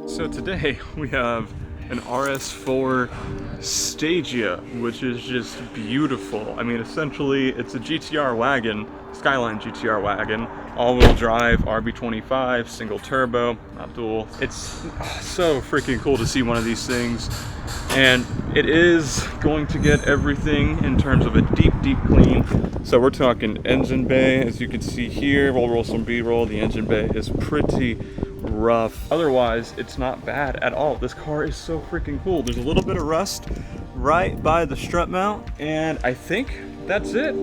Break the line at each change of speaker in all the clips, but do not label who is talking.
So today we have an RSFour Stagea, which is just beautiful. I mean, essentially it's a GTR wagon, Skyline GTR wagon, all-wheel drive, RB25, single turbo, not dual. It's so freaking cool to see one of these things. And it is going to get everything in terms of a deep clean. So we're talking engine bay, as you can see here. We'll roll some B-roll. The engine bay is pretty rough. Otherwise, it's not bad at all. This car is so freaking cool. There's a little bit of rust right by the strut mount, and I think that's it.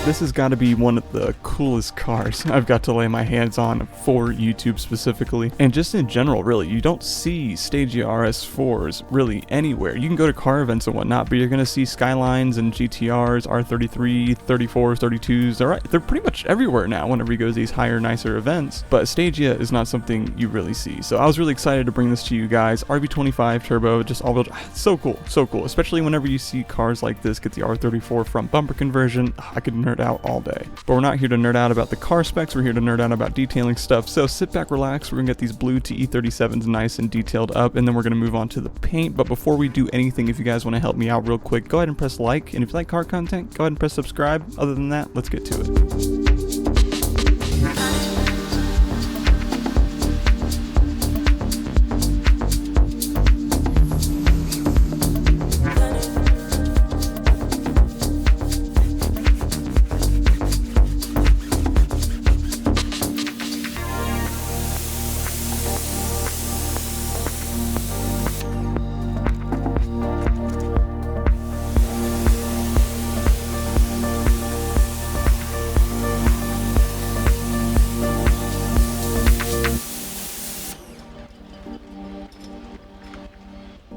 This has got to be one of the coolest cars I've got to lay my hands on for YouTube specifically, and just in general, really. You don't see Stagea RSFours really anywhere. You can go to car events and whatnot, but you're going to see Skylines and GTRs, R33, 34s, 32s. They're pretty much everywhere now whenever you go to these higher, nicer events, but Stagea is not something you really see. So I was really excited to bring this to you guys. RB25 turbo, just all-wheel drive. So cool, especially whenever you see cars like this get the R34 front bumper conversion. I could nerd out all day, but we're not here to nerd out about the car specs. We're here to nerd out about detailing stuff. So sit back, relax. We're gonna get these blue to E37s nice and detailed up, and then we're gonna move on to the paint. But before we do anything, if you guys want to help me out real quick, go ahead and press like, and if you like car content, go ahead and press subscribe. Other than that, let's get to it.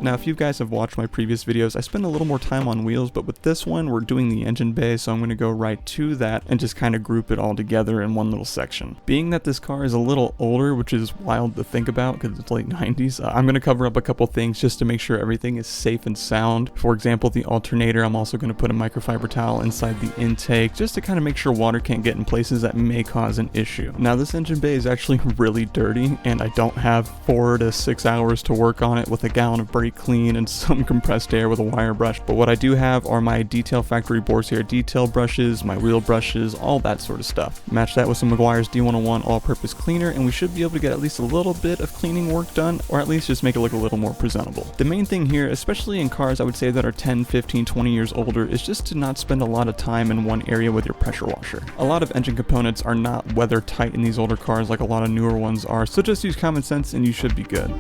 Now, if you guys have watched my previous videos, I spend a little more time on wheels, but with this one, we're doing the engine bay, so I'm going to go right to that and just kind of group it all together in one little section. Being that this car is a little older, which is wild to think about because it's late 90s, I'm going to cover up a couple things just to make sure everything is safe and sound. For example, the alternator, I'm also going to put a microfiber towel inside the intake just to kind of make sure water can't get in places that may cause an issue. Now, this engine bay is actually really dirty, and I don't have 4 to 6 hours to work on it with a gallon of brake clean and some compressed air with a wire brush. But what I do have are my detail factory Borsier detail brushes, my wheel brushes, all that sort of stuff. Match that with some Meguiar's D101 all-purpose cleaner, and we should be able to get at least a little bit of cleaning work done, or at least just make it look a little more presentable. The main thing here, especially in cars I would say that are 10, 15, 20 years older, is just to not spend a lot of time in one area with your pressure washer. A lot of engine components are not weather tight in these older cars like a lot of newer ones are, so just use common sense and you should be good.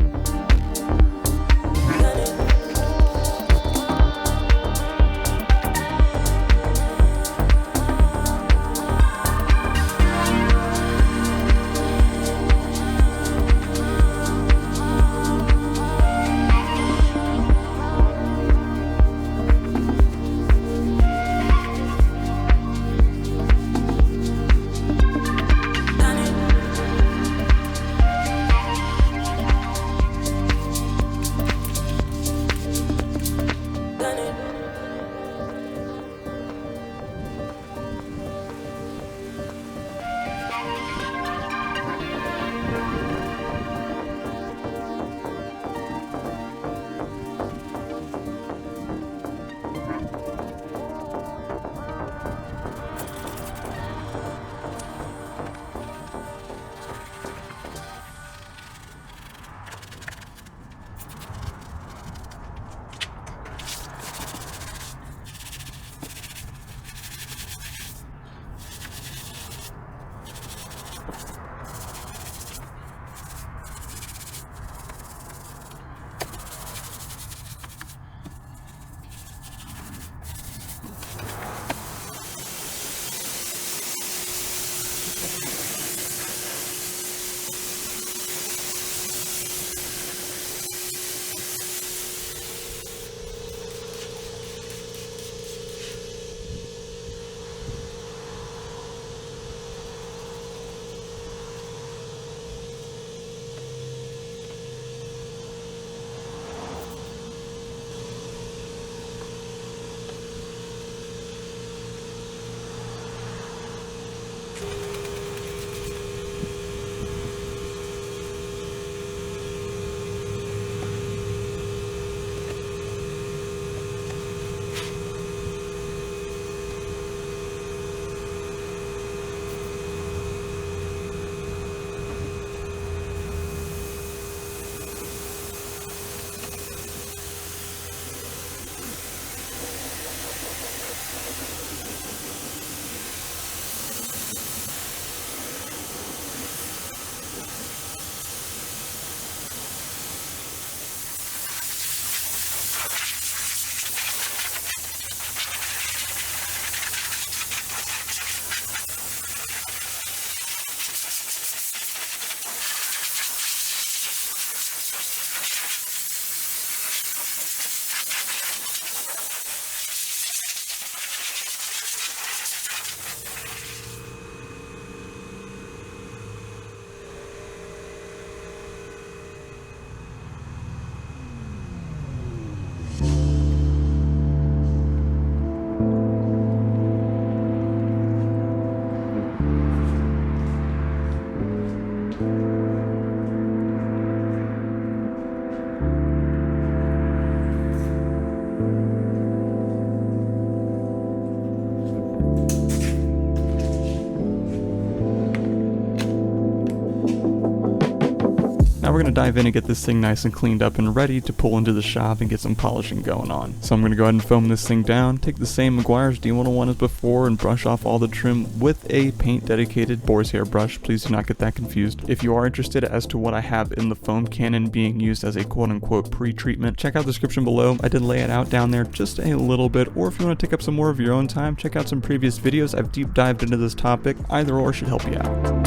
Now we're going to dive in and get this thing nice and cleaned up and ready to pull into the shop and get some polishing going on. So I'm going to go ahead and foam this thing down, take the same Meguiar's D101 as before and brush off all the trim with a paint dedicated boar's hair brush. Please do not get that confused. If you are interested as to what I have in the foam cannon being used as a quote-unquote pre-treatment, check out the description below. I did lay it out down there just a little bit, or if you want to take up some more of your own time, check out some previous videos. I've deep dived into this topic. Either or should help you out.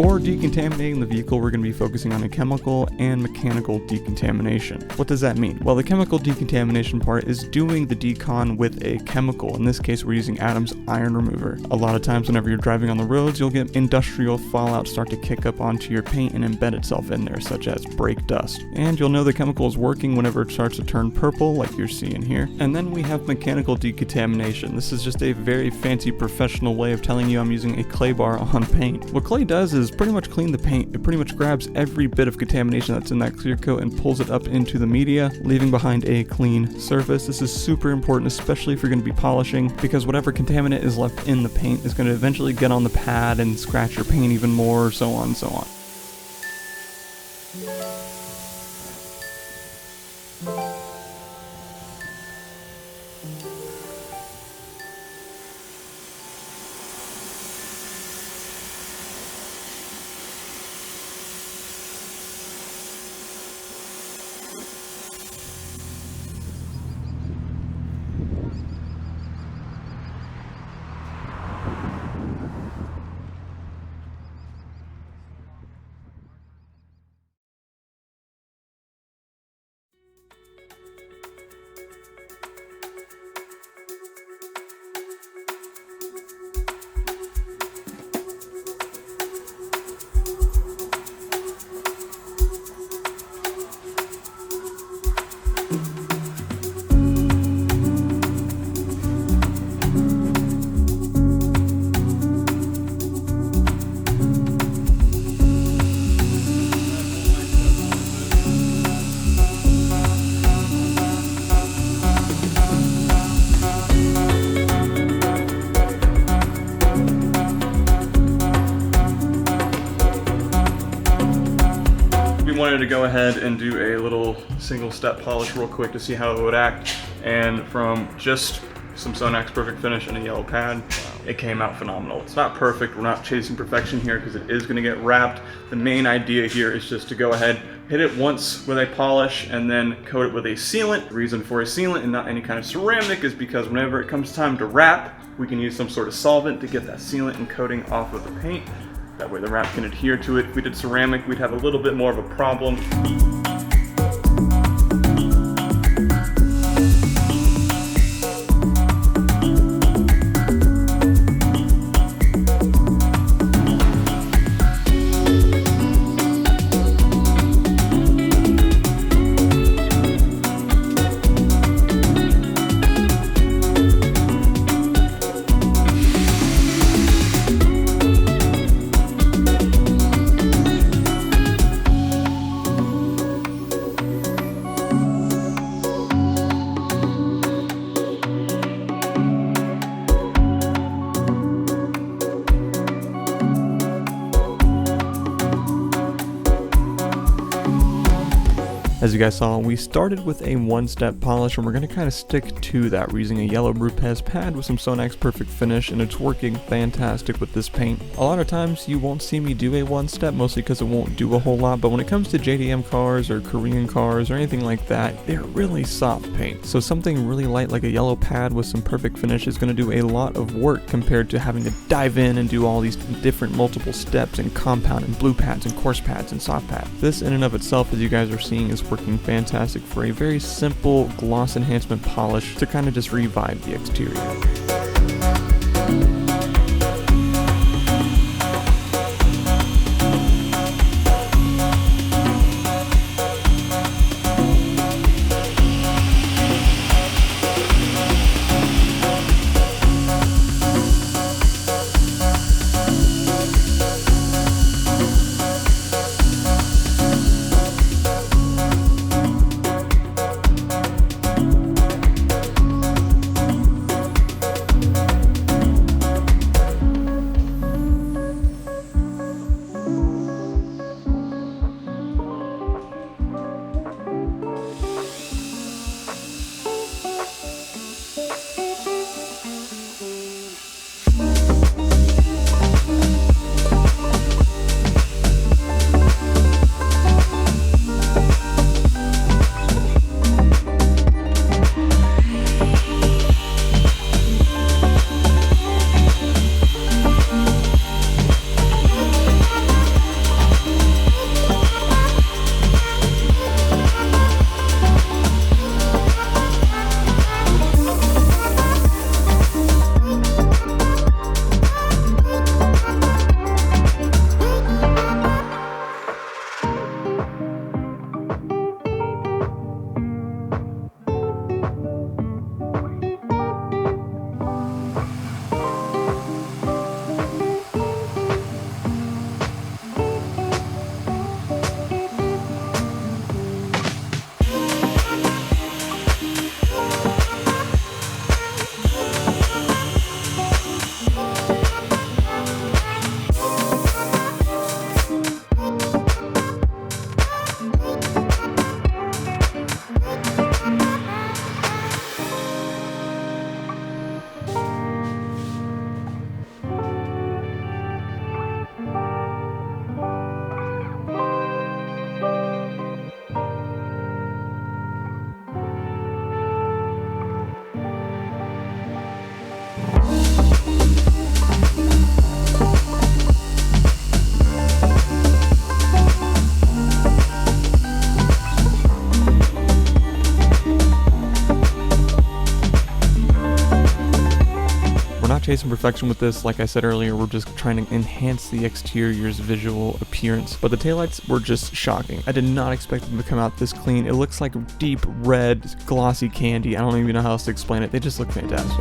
For decontaminating the vehicle, we're going to be focusing on a chemical and mechanical decontamination. What does that mean? Well, the chemical decontamination part is doing the decon with a chemical. In this case, we're using Adam's iron remover. A lot of times whenever you're driving on the roads, you'll get industrial fallout start to kick up onto your paint and embed itself in there, such as brake dust. And you'll know the chemical is working whenever it starts to turn purple, like you're seeing here. And then we have mechanical decontamination. This is just a very fancy professional way of telling you I'm using a clay bar on paint. What clay does is pretty much clean the paint. It pretty much grabs every bit of contamination that's in that clear coat and pulls it up into the media, leaving behind a clean surface. This is super important, especially if you're going to be polishing, because whatever contaminant is left in the paint is going to eventually get on the pad and scratch your paint even more, so on and so on. Wanted to go ahead and do a little single step polish real quick to see how it would act, and from just some Sonax Perfect Finish and a yellow pad, it came out phenomenal. It's not perfect, we're not chasing perfection here because it is going to get wrapped. The main idea here is just to go ahead, hit it once with a polish and then coat it with a sealant. The reason for a sealant and not any kind of ceramic is because whenever it comes time to wrap, we can use some sort of solvent to get that sealant and coating off of the paint. That way the wrap can adhere to it. If we did ceramic, we'd have a little bit more of a problem. As you guys saw, we started with a one-step polish and we're going to kind of stick to that. We're using a yellow Brupez pad with some Sonax Perfect Finish and it's working fantastic with this paint. A lot of times you won't see me do a one-step, mostly because it won't do a whole lot, but when it comes to JDM cars or Korean cars or anything like that, they're really soft paint. So something really light like a yellow pad with some Perfect Finish is going to do a lot of work compared to having to dive in and do all these different multiple steps and compound and blue pads and coarse pads and soft pads. This in and of itself, as you guys are seeing, is working fantastic for a very simple gloss enhancement polish to kind of just revive the exterior. chasing perfection with this. Like I said earlier, we're just trying to enhance the exterior's visual appearance, but the taillights were just shocking. I did not expect them to come out this clean. It looks like deep red glossy candy. I don't even know how else to explain it. They just look fantastic.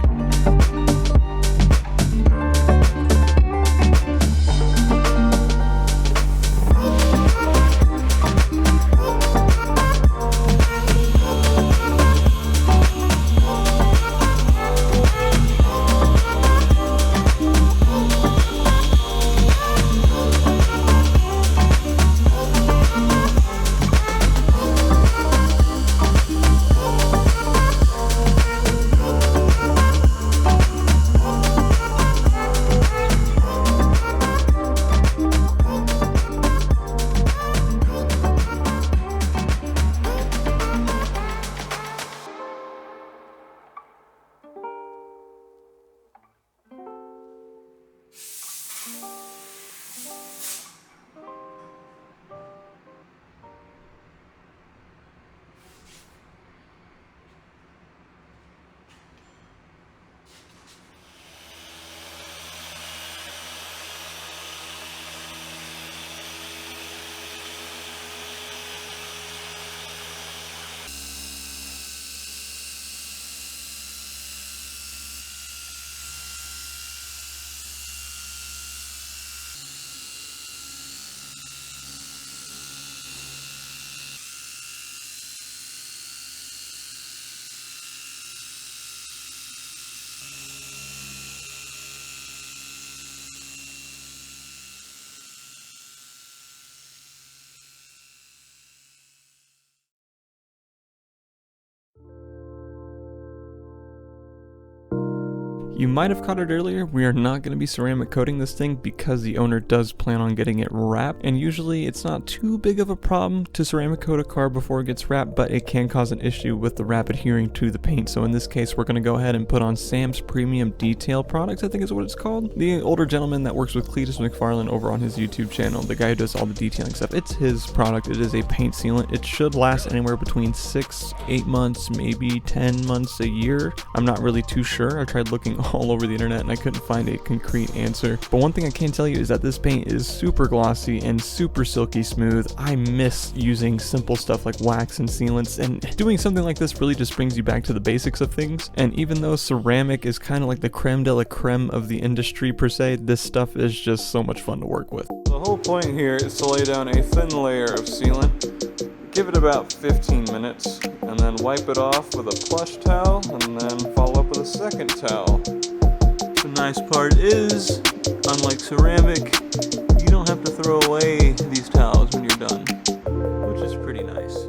You might have caught it earlier, we are not going to be ceramic coating this thing because the owner does plan on getting it wrapped, and usually it's not too big of a problem to ceramic coat a car before it gets wrapped, but it can cause an issue with the wrap adhering to the paint. So in this case, we're going to go ahead and put on Sam's Premium Detail Products, I think is what it's called. The older gentleman that works with Cletus McFarlane over on his YouTube channel, the guy who does all the detailing stuff, it's his product. It is a paint sealant. It should last anywhere between 6-8 months, maybe 10 months, a year. I'm not really too sure. I tried looking all over the internet and I couldn't find a concrete answer. But one thing I can tell you is that this paint is super glossy and super silky smooth. I miss using simple stuff like wax and sealants, and doing something like this really just brings you back to the basics of things. And even though ceramic is kind of like the creme de la creme of the industry per se, this stuff is just so much fun to work with. The whole point here is to lay down a thin layer of sealant, give it about 15 minutes, and then wipe it off with a plush towel, and then follow up with a second towel. The nice part is, unlike ceramic, you don't have to throw away these towels when you're done, which is pretty nice.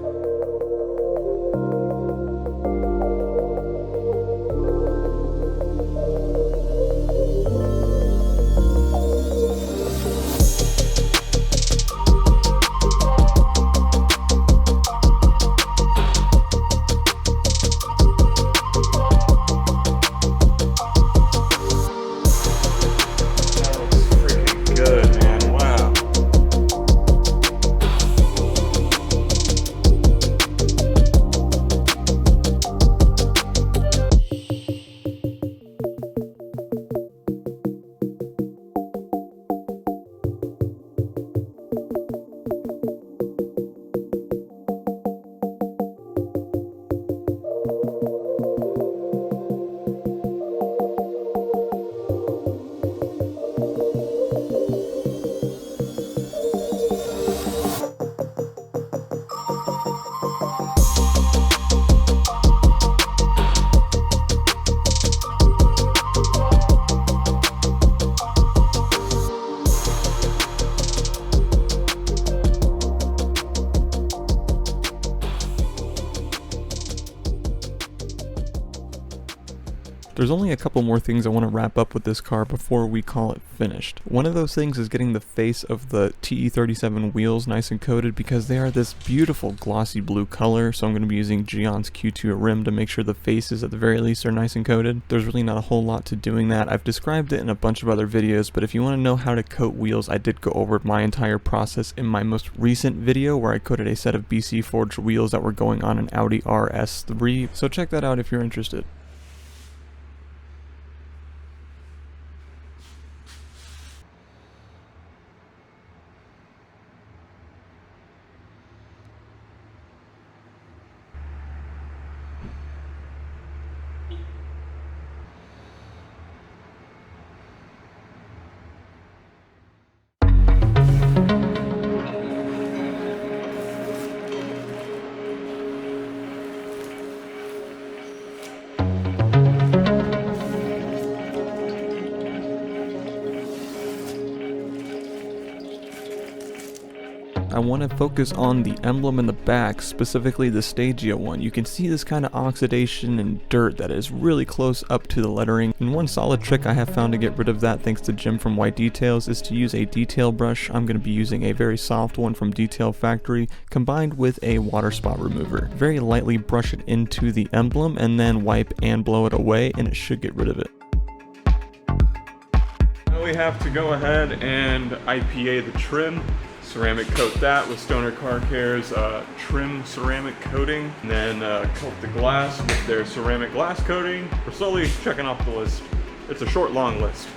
There's only a couple more things I want to wrap up with this car before we call it finished. One of those things is getting the face of the TE37 wheels nice and coated, because they are this beautiful glossy blue color, so I'm going to be using Gion's Q2 rim to make sure the faces at the very least are nice and coated. There's really not a whole lot to doing that. I've described it in a bunch of other videos, but if you want to know how to coat wheels, I did go over my entire process in my most recent video where I coated a set of BC forged wheels that were going on an Audi RS3, so check that out if you're interested. I want to focus on the emblem in the back, specifically the Stagea one. You can see this kind of oxidation and dirt that is really close up to the lettering, and one solid trick I have found to get rid of that, thanks to Jim from White Details, is to use a detail brush. I'm going to be using a very soft one from Detail Factory combined with a water spot remover. Very lightly brush it into the emblem and then wipe and blow it away, and it should get rid of it. Now we have to go ahead and IPA the trim, ceramic coat that with Stoner Car Care's trim ceramic coating, and then coat the glass with their ceramic glass coating. We're slowly checking off the list. It's a short, long list.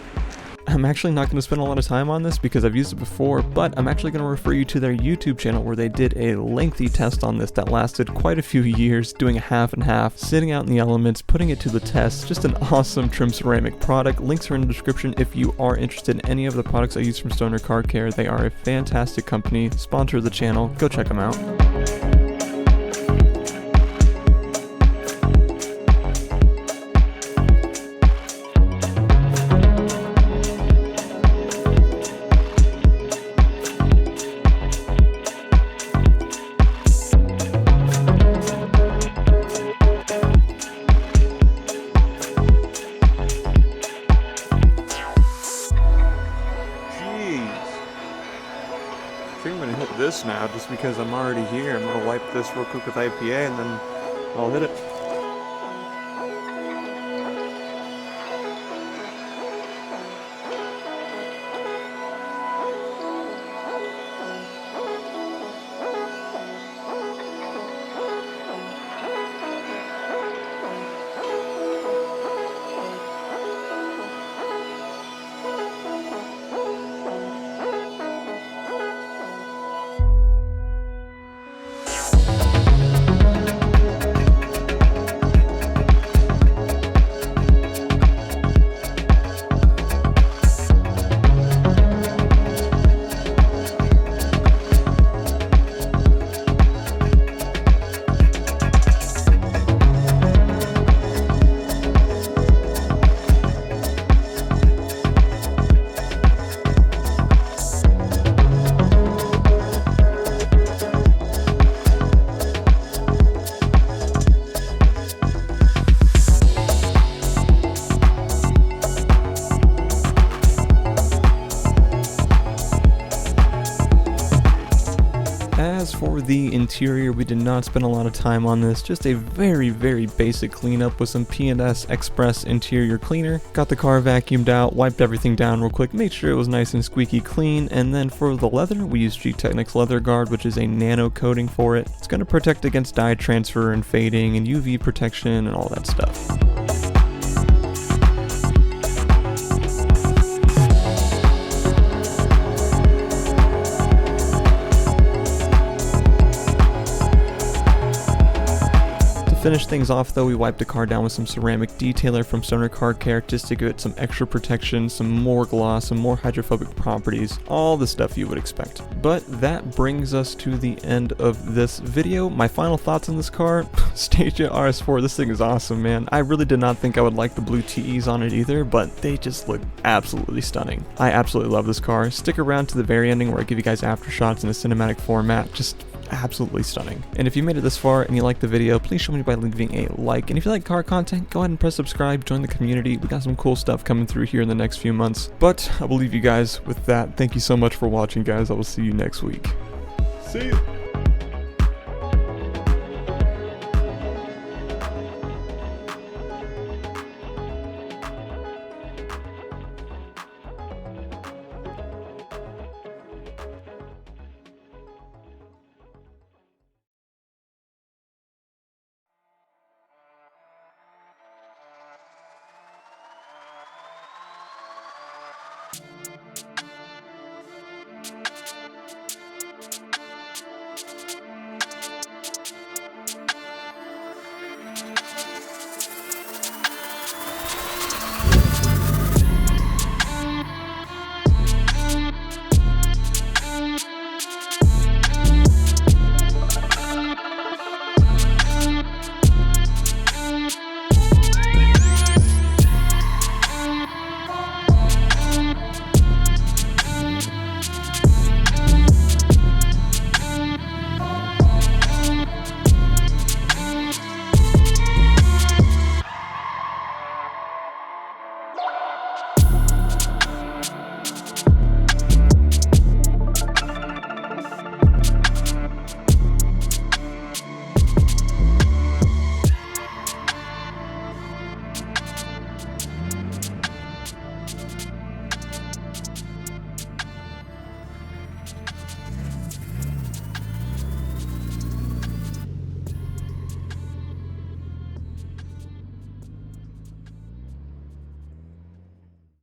I'm actually not going to spend a lot of time on this because I've used it before, but I'm actually going to refer you to their YouTube channel where they did a lengthy test on this that lasted quite a few years, doing a half and half, sitting out in the elements, putting it to the test. Just an awesome trim ceramic product. Links are in the description if you are interested in any of the products I use from Stoner Car Care. They are a fantastic company, sponsor of the channel. Go check them out. I'm gonna hit this now just because I'm already here. I'm gonna wipe this real quick with IPA and then I'll hit it. As for the interior, we did not spend a lot of time on this, just a very basic cleanup with some P&S Express interior cleaner. Got the car vacuumed out, wiped everything down real quick, made sure it was nice and squeaky clean, and then for the leather, we used G-Technics Leather Guard, which is a nano coating for it. It's going to protect against dye transfer and fading and UV protection and all that stuff. Finish things off though, we wiped the car down with some ceramic detailer from Stoner Car Care just to give it some extra protection, some more gloss, some more hydrophobic properties, all the stuff you would expect. But that brings us to the end of this video. My final thoughts on this car, Stagea RSFour, this thing is awesome, man. I really did not think I would like the blue TEs on it either, but they just look absolutely stunning. I absolutely love this car. Stick around to the very ending where I give you guys after shots in a cinematic format. Just absolutely stunning. And if you made it this far and you liked the video, please show me by leaving a like. And if you like car content, go ahead and press subscribe, join the community. We got some cool stuff coming through here in the next few months. But I will leave you guys with that. Thank you so much for watching, guys. I will see you next week. See you.